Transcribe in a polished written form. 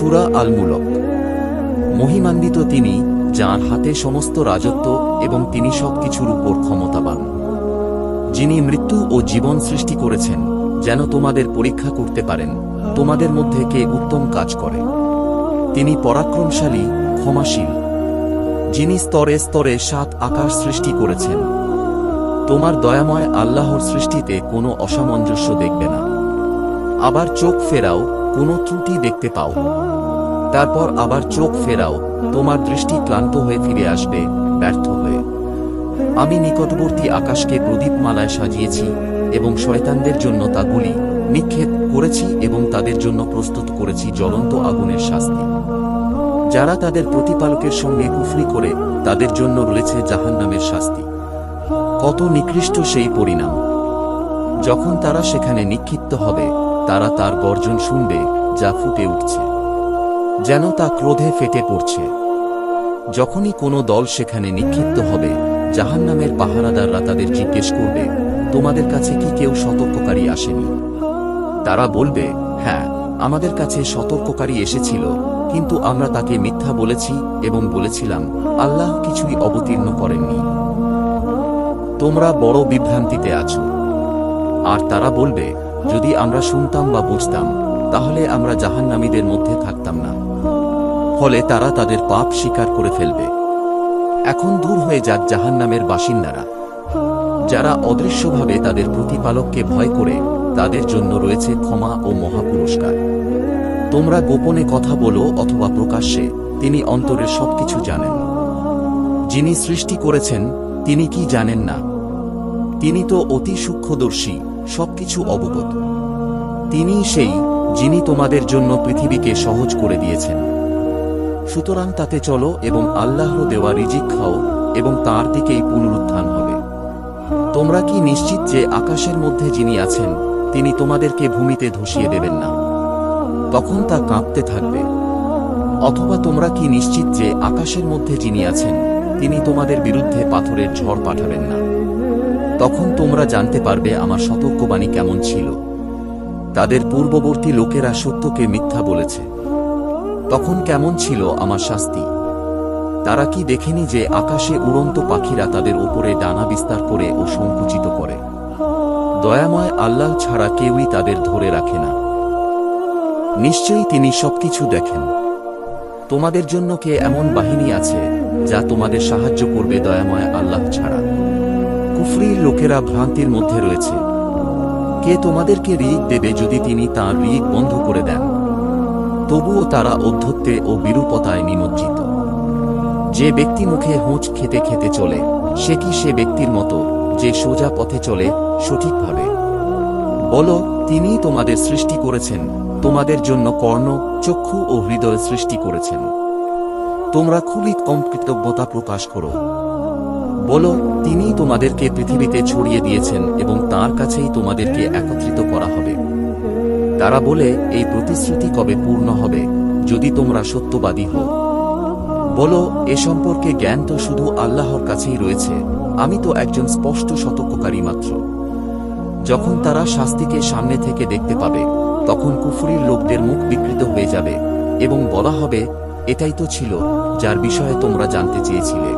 সূরা আল মুলক। মহিমান্বিত তিনি, যাঁর হাতে সমস্ত রাজত্ব এবং তিনি সবকিছুর উপর ক্ষমতাবান। যিনি মৃত্যু ও জীবন সৃষ্টি করেছেন যেন তোমাদের পরীক্ষা করতে পারেন তোমাদের মধ্যে কে উত্তম কাজ করে। তিনি পরাক্রমশালী, ক্ষমাশীল। যিনি স্তরে স্তরে 7 আকাশ সৃষ্টি করেছেন। তোমার দয়াময় আল্লাহর সৃষ্টিতে কোনো অসামঞ্জস্য দেখবে না। আবার চোখ ফেরাও, কোনো ত্রুটি দেখতে পাও। তারপর আবার চোখ ফেরাও, তোমার দৃষ্টি ক্লান্ত হয়ে ফিরে আসবে, ব্যর্থ হয়ে। আমি নিকটবর্তী আকাশকে প্রদীপমালায় সাজিয়েছি এবং শয়তানদের জন্য তা গুলি নিক্ষেপ করেছি এবং তাদের জন্য প্রস্তুত করেছি জ্বলন্ত আগুনের শাস্তি। যারা তাদের প্রতিপালকের সঙ্গে কুফরি করে তাদের জন্য রয়েছে জাহান্নামের শাস্তি। কত নিকৃষ্ট সেই পরিণাম! যখন তারা সেখানে নিক্ষিপ্ত হবে তারা তার গর্জন শুনবে যা ফুটে উঠছে, যেন তা ক্রোধে ফেটে পড়ছে। যখনই কোনো দল সেখানে নিক্ষিপ্ত হবে জাহান্নামের পাহারাদাররা তাদের জিজ্ঞেস করবে, তোমাদের কাছে কি কেউ সতর্ককারী আসেনি? তারা বলবে, হ্যাঁ, আমাদের কাছে সতর্ককারী এসেছিল, কিন্তু আমরা তাকে মিথ্যা বলেছি এবং বলেছিলাম আল্লাহ কিছুই অবতীর্ণ করেননি। তোমরা বড় বিভ্রান্তিতে আছো। আর তারা বলবে, যদি আমরা শুনতাম বা বুঝতাম তাহলে আমরা জাহান্নামীদের মধ্যে থাকতাম না। ফলে তারা তাদের পাপ স্বীকার করে ফেলবে। এখন দূর হয়ে যাক জাহান্নামের বাসিন্দারা। যারা অদৃশ্যভাবে তাদের প্রতিপালককে ভয় করে তাদের জন্য রয়েছে ক্ষমা ও মহাপুরস্কার। তোমরা গোপনে কথা বলো অথবা প্রকাশ্যে, তিনি অন্তরের সবকিছু জানেন। যিনি সৃষ্টি করেছেন তিনি কি জানেন না? তিনি তো অতি সূক্ষ্মদর্শী, সবকিছু অবগত। তিনি সেই যিনি তোমাদের জন্য পৃথিবীকে সহজ করে দিয়েছেন। সুতরাং তাতে চলো এবং আল্লাহর দেওয়া রিজিক খাও এবং তাঁর দিকেই পুনরুত্থান হবে। তোমরা কি নিশ্চিত যে আকাশের মধ্যে যিনি আছেন তিনি তোমাদেরকে ভূমিতে ধসিয়ে দেবেন না? তখন তা কাঁপতে থাকবে। অথবা তোমরা কি নিশ্চিত যে আকাশের মধ্যে যিনি আছেন তিনি তোমাদের বিরুদ্ধে পাথরের ঝড় পাঠাবেন না? তখন তোমরা জানতে পারবে আমার সতর্কবাণী কেমন ছিল। তাদের পূর্ববর্তী লোকেরা সত্যকে মিথ্যা বলেছে। তখন কেমন ছিল আমার শাস্তি? তারা কি দেখেনি যে আকাশে উড়ন্ত পাখিরা তাদের উপরে ডানা বিস্তার করে ও সংকুচিত করে? দয়াময় আল্লাহ ছাড়া কেউই তাদের ধরে রাখে না। নিশ্চয়ই তিনি সবকিছু দেখেন। তোমাদের জন্য কে এমন বাহিনী আছে যা তোমাদের সাহায্য করবে দয়াময় আল্লাহ ছাড়া? কুফরির লোকেরা ভ্রান্তির মধ্যে রয়েছে। কে তোমাদেরকে রিজিক দেবে যদি তিনি তাঁর রিজিক বন্ধ করে দেন? তবুও তারা অধ্যত্বে ও বিরূপতায় নিমজ্জিত। যে ব্যক্তি মুখে হোঁচ খেতে খেতে চলে সে কি সে ব্যক্তির মতো যে সোজা পথে চলে সঠিকভাবে? বলো, তিনিই তোমাদের সৃষ্টি করেছেন, তোমাদের জন্য কর্ণ, চক্ষু ও হৃদয় সৃষ্টি করেছেন। তোমরা খুবই কম কৃতজ্ঞতা প্রকাশ করো। বলো, তিনিই তোমাদেরকে পৃথিবীতে ছড়িয়ে দিয়েছেন এবং তাঁর কাছেই তোমাদেরকে একত্রিত করা হবে। তারা বলে, এই প্রতিশ্রুতি কবে পূর্ণ হবে যদি তোমরা সত্যবাদী হও? বলো, এ সম্পর্কে জ্ঞান তো শুধু আল্লাহর কাছেই রয়েছে, আমি তো একজন স্পষ্ট সতর্ককারী মাত্র। যখন তারা শাস্তিকে সামনে থেকে দেখতে পাবে তখন কুফরির লোকদের মুখ বিকৃত হয়ে যাবে এবং বলা হবে, এটাই তো ছিল যার বিষয়ে তোমরা জানতে চেয়েছিলে।